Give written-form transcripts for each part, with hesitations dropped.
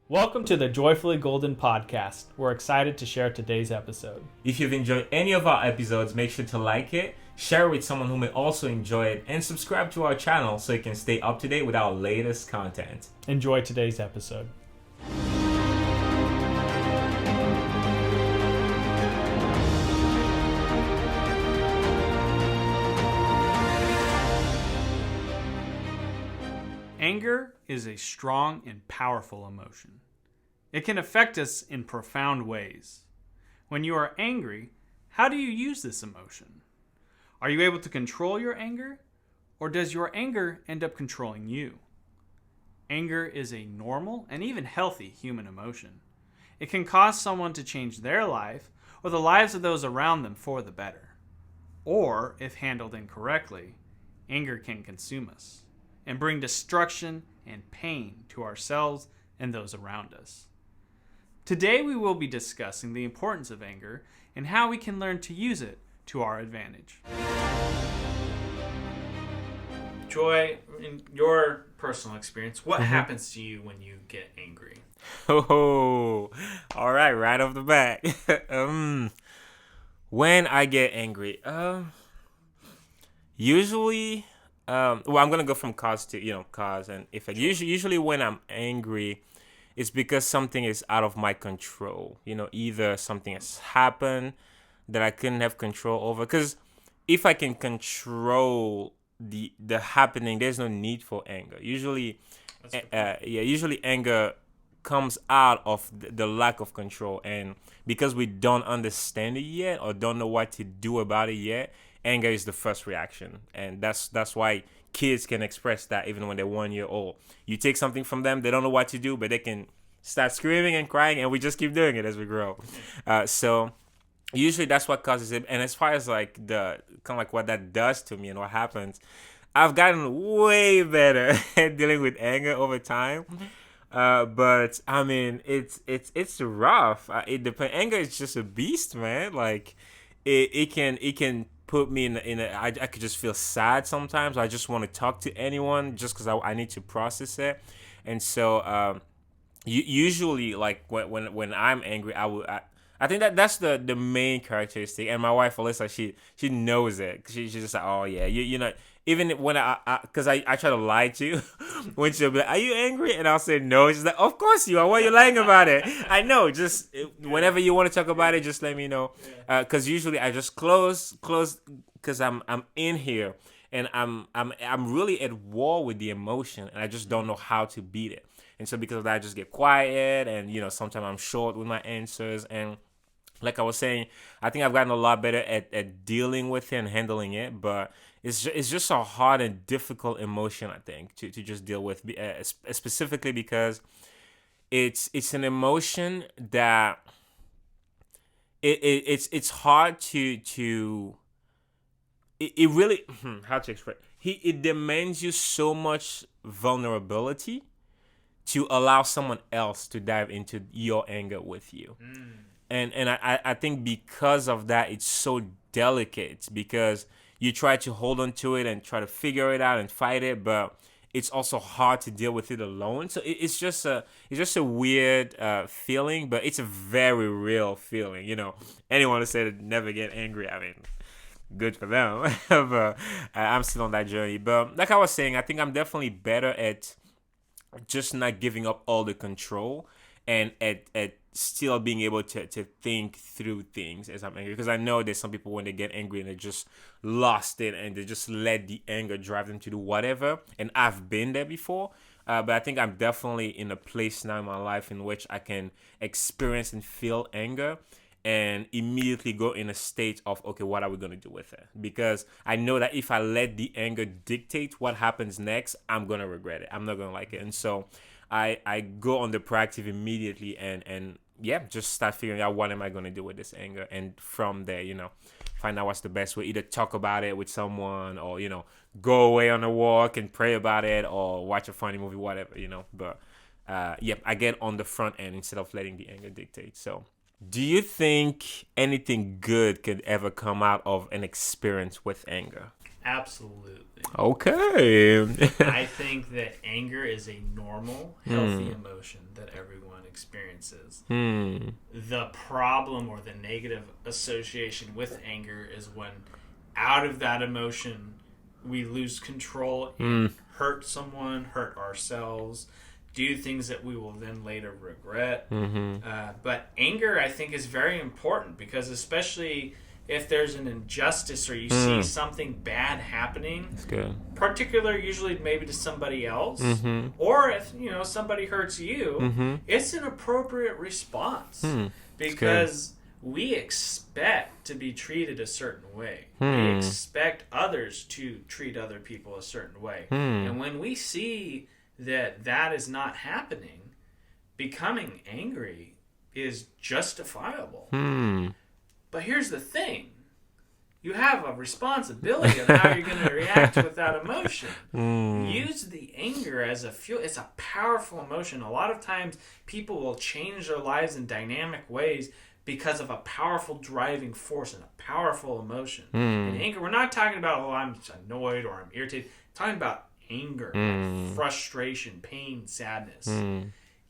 Welcome to the Joyfully Golden podcast. We're excited to share today's episode. If you've enjoyed any of our episodes, make sure to like it, share it with someone who may also enjoy it, and subscribe to our channel so you can stay up to date with our latest content. Enjoy today's episode. Anger is a strong and powerful emotion. It can affect us in profound ways. When you are angry, how do you use this emotion? Are you able to control your anger, or does your anger end up controlling you? Anger is a normal and even healthy human emotion. It can cause someone to change their life or the lives of those around them for the better. Or, if handled incorrectly, anger can consume us and bring destruction and pain to ourselves and those around us. Today we will be discussing the importance of anger and how we can learn to use it to our advantage. Joy, in your personal experience, what happens to you when you get angry? Oh, all right off the bat. When I get angry, usually, I'm gonna go from cause to cause and effect. Usually when I'm angry, it's because something is out of my control. Either something has happened that I couldn't have control over. Because if I can control the happening, there's no need for anger. Usually anger comes out of the lack of control, and because we don't understand it yet or don't know what to do about it yet, anger is the first reaction. And that's why kids can express that even when they're 1 year old. You take something from them, they don't know what to do, but they can start screaming and crying, and we just keep doing it as we grow. So usually that's what causes it. And as far as like the kind of like what that does to me and what happens, I've gotten way better at dealing with anger over time. But I mean, it's rough. It depends. Anger is just a beast, man. Like it can put me I could just feel sad sometimes. I just want to talk to anyone just because I need to process it. And so usually like when I'm angry, I think that's the main characteristic. And my wife Alyssa, she knows it. She's just like, oh yeah, you know. Even when because I try to lie to you, when she'll be like, are you angry? And I'll say no. She's like, of course you are. Why are you lying about it? I know. Just whenever you want to talk about it, just let me know. Because usually I just close because I'm in here and I'm really at war with the emotion, and I just don't know how to beat it. And so because of that, I just get quiet, and sometimes I'm short with my answers. And like I was saying, I think I've gotten a lot better at dealing with it and handling it, but it's just a hard and difficult emotion, I think, to just deal with, specifically because it's an emotion that it's hard to it really how to express it demands you so much vulnerability to allow someone else to dive into your anger with you. And I think because of that, it's so delicate, because you try to hold on to it and try to figure it out and fight it, but it's also hard to deal with it alone. So it's just a weird feeling, but it's a very real feeling. Anyone who said never get angry, I mean, good for them. But I'm still on that journey. But like I was saying, I think I'm definitely better at just not giving up all the control, and at still being able to think through things as I'm angry. Because I know there's some people when they get angry and they just lost it and they just let the anger drive them to do whatever. And I've been there before. But I think I'm definitely in a place now in my life in which I can experience and feel anger and immediately go in a state of, okay, what are we going to do with it? Because I know that if I let the anger dictate what happens next, I'm going to regret it. I'm not going to like it. And so I go on the proactive immediately and just start figuring out what am I going to do with this anger. And from there, find out what's the best way. Either talk about it with someone or, go away on a walk and pray about it or watch a funny movie, whatever, But, I get on the front end instead of letting the anger dictate. So do you think anything good could ever come out of an experience with anger? Absolutely. Okay. I think that anger is a normal, healthy emotion that everyone experiences. The problem or the negative association with anger is when out of that emotion we lose control and hurt someone, hurt ourselves, do things that we will then later regret. But anger, I think, is very important because especially if there's an injustice or you see something bad happening, That's good. particular usually maybe to somebody else, or if somebody hurts you, it's an appropriate response because we expect to be treated a certain way. We expect others to treat other people a certain way, and when we see that is not happening, becoming angry is justifiable. But here's the thing. You have a responsibility of how you're going to react with that emotion. Use the anger as a fuel. It's a powerful emotion. A lot of times people will change their lives in dynamic ways because of a powerful driving force and a powerful emotion. And anger, we're not talking about, I'm annoyed or I'm irritated. We're talking about anger, like frustration, pain, sadness.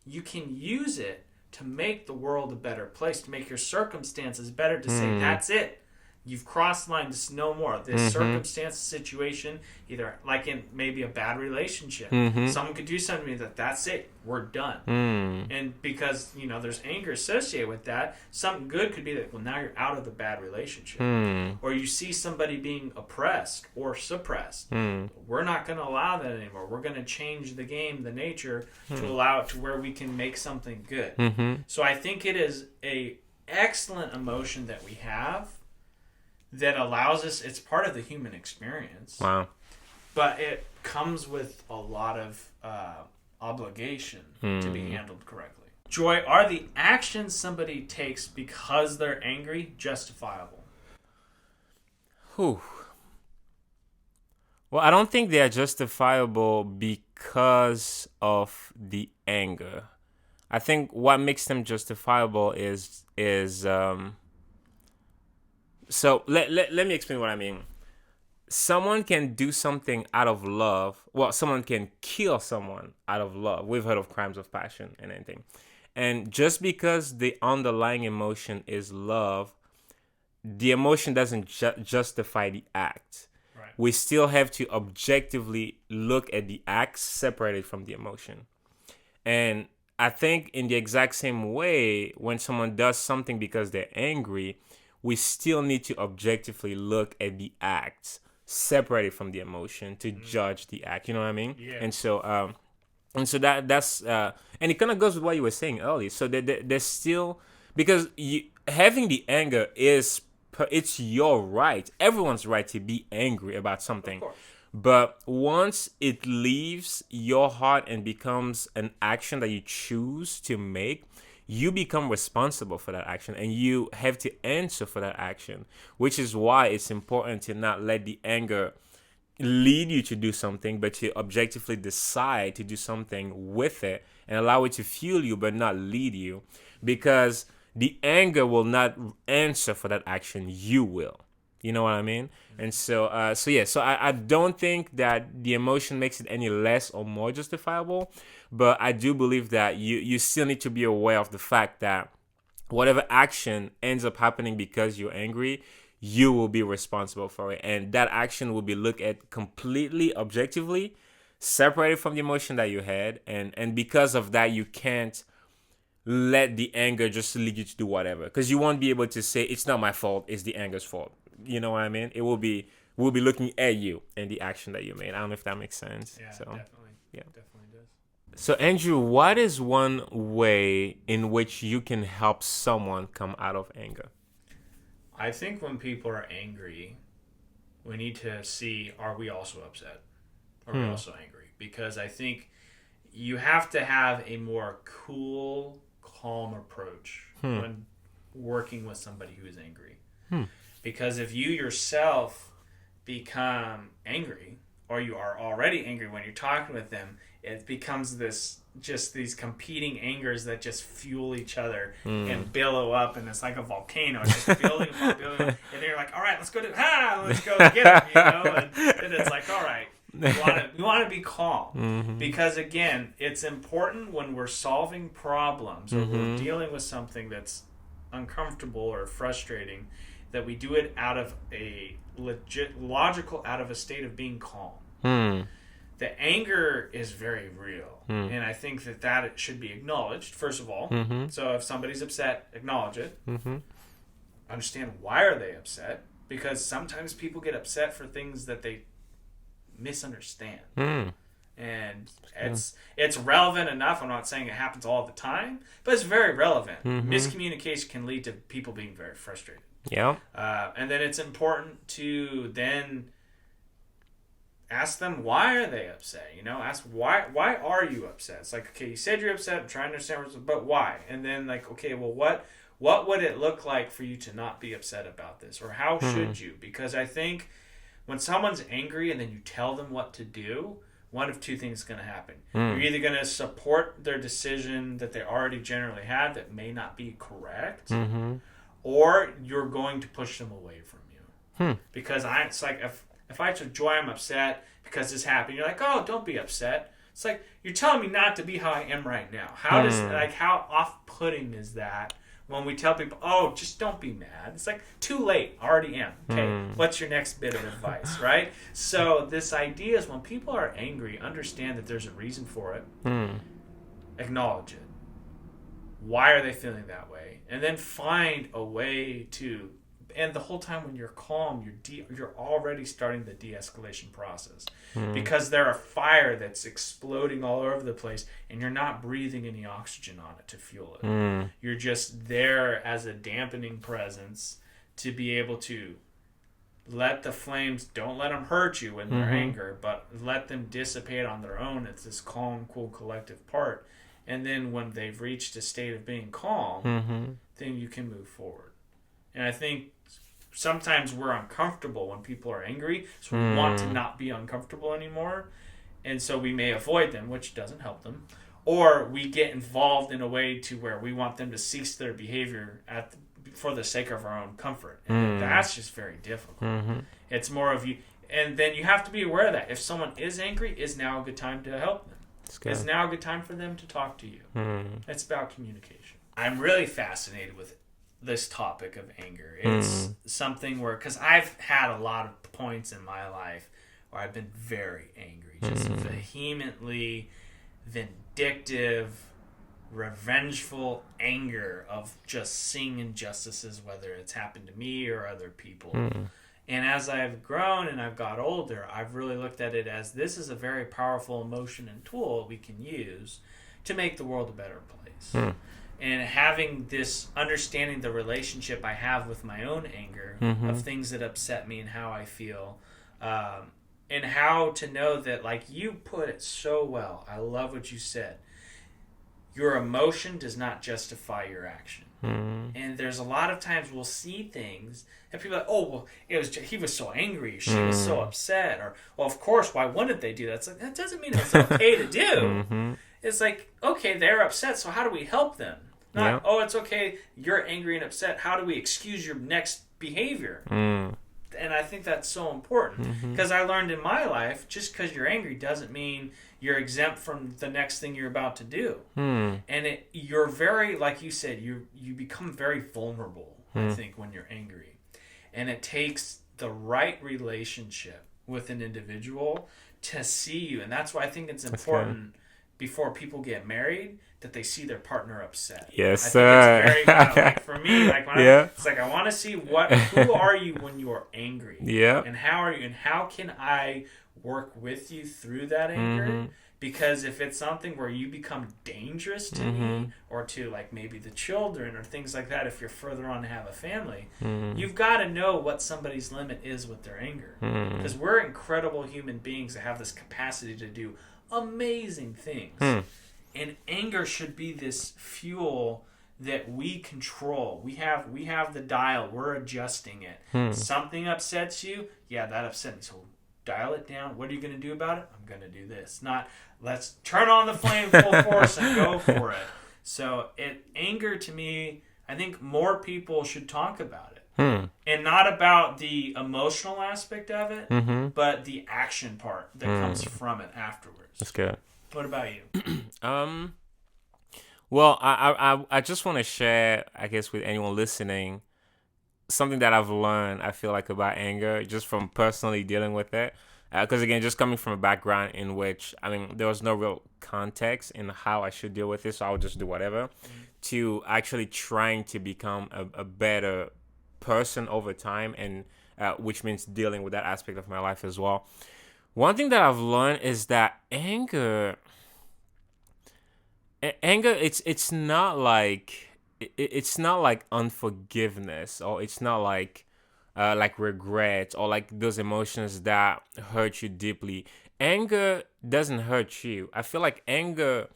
You can use it to make the world a better place, to make your circumstances better, to say, that's it. You've crossed the line. This is no more. This circumstance, situation, either like in maybe a bad relationship, someone could do something to me that's it. We're done. And because, there's anger associated with that, something good could be that, well, now you're out of the bad relationship. Or you see somebody being oppressed or suppressed. We're not going to allow that anymore. We're going to change the game, the nature, to allow it to where we can make something good. So I think it is a excellent emotion that we have that allows us, it's part of the human experience. Wow. But it comes with a lot of obligation to be handled correctly. Joy, are the actions somebody takes because they're angry justifiable? Well, I don't think they are justifiable because of the anger. I think what makes them justifiable is so let me explain what I mean. Someone can do something out of love. Well, someone can kill someone out of love. We've heard of crimes of passion and anything. And just because the underlying emotion is love, the emotion doesn't justify the act. Right. We still have to objectively look at the act separated from the emotion. And I think in the exact same way, when someone does something because they're angry, we still need to objectively look at the act separated from the emotion to judge the act. You know what I mean? Yeah. And so that's and it kind of goes with what you were saying earlier. So there's still, because having the anger it's your right. Everyone's right to be angry about something. Of course. But once it leaves your heart and becomes an action that you choose to make, you become responsible for that action and you have to answer for that action, which is why it's important to not let the anger lead you to do something, but to objectively decide to do something with it and allow it to fuel you but not lead you, because the anger will not answer for that action. You will. You know what I mean? And so I don't think that the emotion makes it any less or more justifiable, but I do believe that you still need to be aware of the fact that whatever action ends up happening because you're angry, you will be responsible for it. And that action will be looked at completely objectively, separated from the emotion that you had. And because of that, you can't let the anger just lead you to do whatever, because you won't be able to say, it's not my fault, it's the anger's fault. You know what I mean? We'll be looking at you and the action that you made. I don't know if that makes sense. Yeah, so, definitely. Yeah. Definitely does. So, Andrew, what is one way in which you can help someone come out of anger? I think when people are angry, we need to see, are we also upset? Are we also angry? Because I think you have to have a more cool, calm approach when working with somebody who is angry. Because if you yourself become angry, or you are already angry when you're talking with them, it becomes this just these competing angers that just fuel each other and billow up, and it's like a volcano. It's just building up, and then you're like, all right, let's go get him, and it's like, all right, we want to be calm, because again, it's important when we're solving problems or we're dealing with something that's uncomfortable or frustrating, that we do it out of a out of a state of being calm. The anger is very real, and I think that it should be acknowledged, first of all. So if somebody's upset, acknowledge it. Understand why are they upset, because sometimes people get upset for things that they misunderstand. And it's relevant enough. I'm not saying it happens all the time, but it's very relevant. Miscommunication can lead to people being very frustrated. Yeah. And then it's important to then ask them, why are they upset? Ask why are you upset? It's like, okay, you said you're upset, I'm trying to understand, but why? And then like, okay, well, what would it look like for you to not be upset about this? Or how should you? Because I think when someone's angry and then you tell them what to do, one of two things is going to happen. You're either going to support their decision that they already generally had that may not be correct, or you're going to push them away from you. Because it's like, if I told Joy I'm upset because this happened, you're like, oh, don't be upset. It's like, you're telling me not to be how I am right now. How off-putting is that when we tell people, oh, just don't be mad? It's like, too late, already am. Okay, what's your next bit of advice, right? So this idea is when people are angry, understand that there's a reason for it. Acknowledge it. Why are they feeling that way? And then find a way to... And the whole time when you're calm, you're already starting the de-escalation process, because there's a fire that's exploding all over the place, and you're not breathing any oxygen on it to fuel it. You're just there as a dampening presence to be able to let the flames, don't let them hurt you in their anger, but let them dissipate on their own. It's this calm, cool, collective part. And then when they've reached a state of being calm, then you can move forward. And I think sometimes we're uncomfortable when people are angry, so we want to not be uncomfortable anymore. And so we may avoid them, which doesn't help them. Or we get involved in a way to where we want them to cease their behavior for the sake of our own comfort. And that's just very difficult. It's more of you. And then you have to be aware that if someone is angry, is now a good time to help them. It's now a good time for them to talk to you. It's about communication. I'm really fascinated with this topic of anger. It's something where, because I've had a lot of points in my life where I've been very angry, just vehemently vindictive, revengeful anger of just seeing injustices, whether it's happened to me or other people. And as I've grown and I've got older, I've really looked at it as this is a very powerful emotion and tool we can use to make the world a better place. And having this, understanding the relationship I have with my own anger, of things that upset me and how I feel, and how to know that, like you put it so well, I love what you said, your emotion does not justify your action. And there's a lot of times we'll see things and people are like, oh, well, he was so angry, she was so upset, or, well, of course, why wouldn't they do that? It's like, that doesn't mean it's okay to do. It's like, okay, they're upset, so how do we help them? Not, oh, it's okay, you're angry and upset, how do we excuse your next behavior? And I think that's so important, because I learned in my life, just because you're angry doesn't mean you're exempt from the next thing you're about to do. And you're very, like you said, you become very vulnerable, I think, when you're angry. And it takes the right relationship with an individual to see you. And that's why I think it's important before people get married that they see their partner upset. Yes, I sir. think it's very like for me, like when it's like I want to see who are you when you're angry? And how are you, and how can I work with you through that anger? Because if it's something where you become dangerous to me, or to like maybe the children or things like that, if you're further on to have a family, you've got to know what somebody's limit is with their anger. Because we're incredible human beings that have this capacity to do amazing things. And anger should be this fuel that we control. We have the dial. We're adjusting it. Something upsets you. Yeah, that upset me. So dial it down. What are you going to do about it? I'm going to do this. Not, let's turn on the flame full force and go for it. So anger to me, I think more people should talk about it. And not about the emotional aspect of it, but the action part that comes from it afterwards. That's good. What about you? Well, I just want to share, I guess, with anyone listening, something that I've learned, I feel like, about anger, just from personally dealing with it. Because, again, just coming from a background in which, I mean, there was no real context in how I should deal with this, so I would just do whatever, to actually trying to become a better person over time, and which means dealing with that aspect of my life as well. One thing that I've learned is that anger, it's not like unforgiveness, or it's not like regret, or like those emotions that hurt you deeply. Anger doesn't hurt you. I feel like anger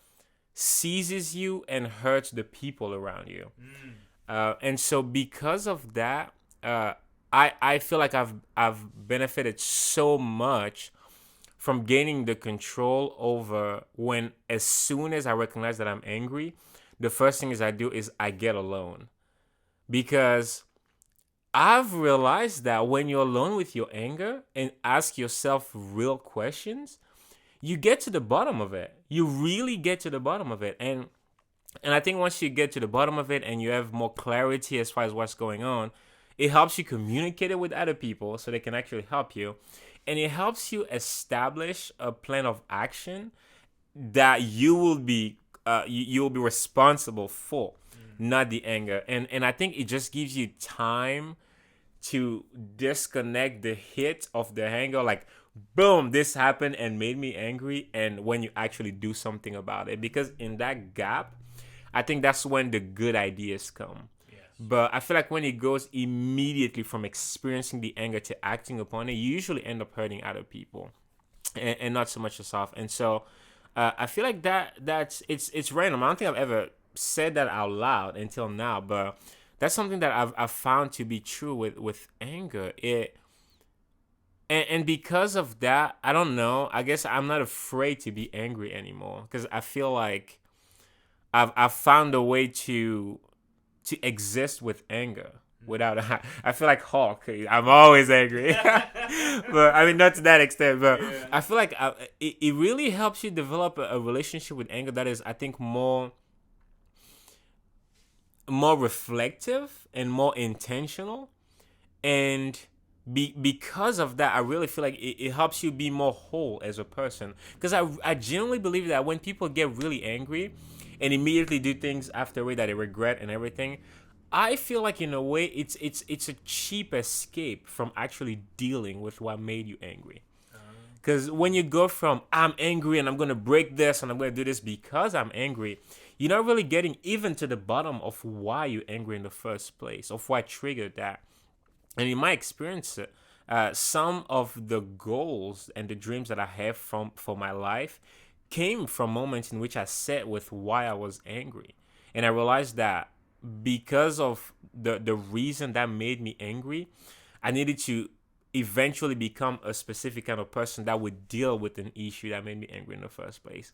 seizes you and hurts the people around you. And so because of that, I feel like I've benefited so much from gaining the control over when, as soon as I recognize that I'm angry, the first thing I do is I get alone. Because I've realized that when you're alone with your anger and ask yourself real questions, you get to the bottom of it. You really get to the bottom of it. And I think once you get to the bottom of it and you have more clarity as far as what's going on, it helps you communicate it with other people so they can actually help you. And it helps you establish a plan of action that you will be responsible for, not the anger. And I think it just gives you time to disconnect the hit of the anger, like, boom, this happened and made me angry, and when you actually do something about it. Because in that gap, I think that's when the good ideas come. Yes. But I feel like when it goes immediately from experiencing the anger to acting upon it, you usually end up hurting other people and not so much yourself. And so I feel like it's random. I don't think I've ever said that out loud until now, but that's something that I've found to be true with anger. And because of that, I don't know, I guess I'm not afraid to be angry anymore, because I feel like I've found a way to exist with anger without I feel like Hulk. I'm always angry. But I mean, not to that extent, but yeah. I feel like it really helps you develop a relationship with anger that is, I think, more reflective and more intentional. And because of that, I really feel like it helps you be more whole as a person. Because I genuinely believe that when people get really angry and immediately do things after a way that they regret and everything, I feel like in a way it's a cheap escape from actually dealing with what made you angry. Because when you go from, I'm angry and I'm going to break this and I'm going to do this because I'm angry, you're not really getting even to the bottom of why you're angry in the first place, of what triggered that. And in my experience, some of the goals and the dreams that I have for my life came from moments in which I sat with why I was angry. And I realized that because of the reason that made me angry, I needed to eventually become a specific kind of person that would deal with an issue that made me angry in the first place.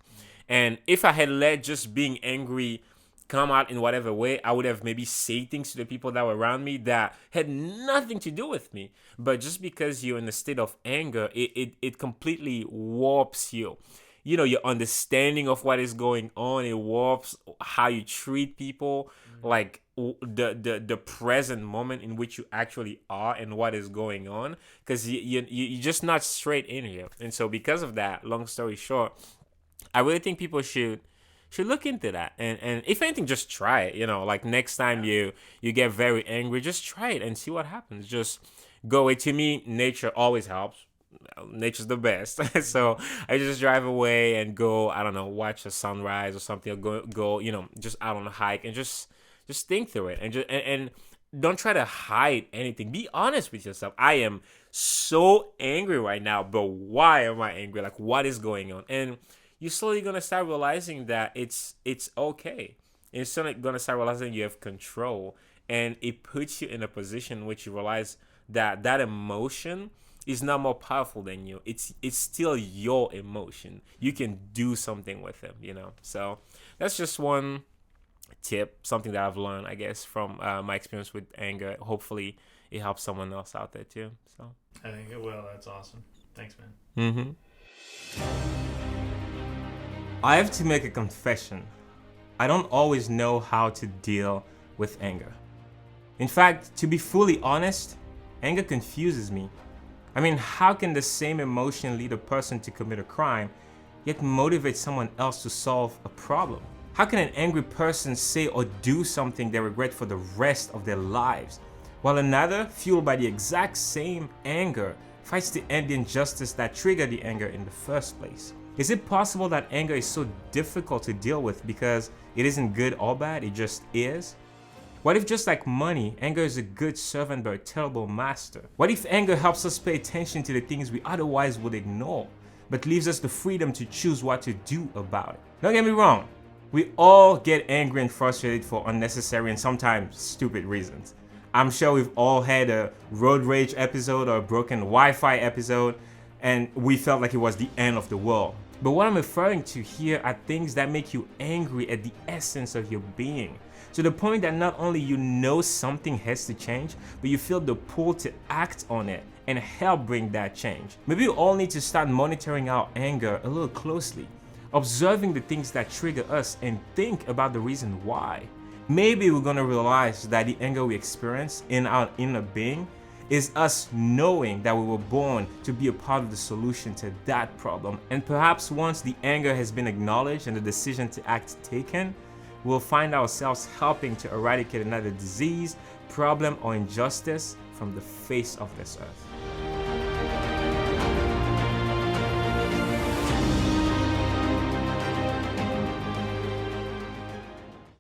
And if I had let just being angry come out in whatever way, I would have maybe said things to the people that were around me that had nothing to do with me. But just because you're in a state of anger, it completely warps you. You know, your understanding of what is going on, it warps how you treat people, like the present moment in which you actually are and what is going on, because you're just not straight in here. And so because of that, long story short, I really think people should look into that, and if anything, just try it. You know, like next time you get very angry, just try it and see what happens. Just go away. To me, nature always helps. Nature's the best. So I just drive away and go, I don't know, watch a sunrise or something, or go you know, just out on a hike and just think through it, and don't try to hide anything. Be honest with yourself. I am so angry right now, but why am I angry? Like, what is going on? And you're slowly gonna start realizing that it's okay. And you're slowly gonna start realizing you have control, and it puts you in a position in which you realize that emotion is not more powerful than you. It's still your emotion. You can do something with them, you know. So that's just one tip, something that I've learned, I guess, from my experience with anger. Hopefully it helps someone else out there too. So I think it will. That's awesome. Thanks, man. I have to make a confession. I don't always know how to deal with anger. In fact, to be fully honest, anger confuses me. I mean, how can the same emotion lead a person to commit a crime, yet motivate someone else to solve a problem? How can an angry person say or do something they regret for the rest of their lives, while another, fueled by the exact same anger, fights to end the injustice that triggered the anger in the first place? Is it possible that anger is so difficult to deal with because it isn't good or bad, it just is? What if, just like money, anger is a good servant but a terrible master? What if anger helps us pay attention to the things we otherwise would ignore, but leaves us the freedom to choose what to do about it? Don't get me wrong, we all get angry and frustrated for unnecessary and sometimes stupid reasons. I'm sure we've all had a road rage episode or a broken Wi-Fi episode, and we felt like it was the end of the world. But what I'm referring to here are things that make you angry at the essence of your being, to the point that not only you know something has to change, but you feel the pull to act on it and help bring that change. Maybe we all need to start monitoring our anger a little closely, observing the things that trigger us and think about the reason why. Maybe we're gonna realize that the anger we experience in our inner being is us knowing that we were born to be a part of the solution to that problem. And perhaps once the anger has been acknowledged and the decision to act taken, we'll find ourselves helping to eradicate another disease, problem, or injustice from the face of this earth.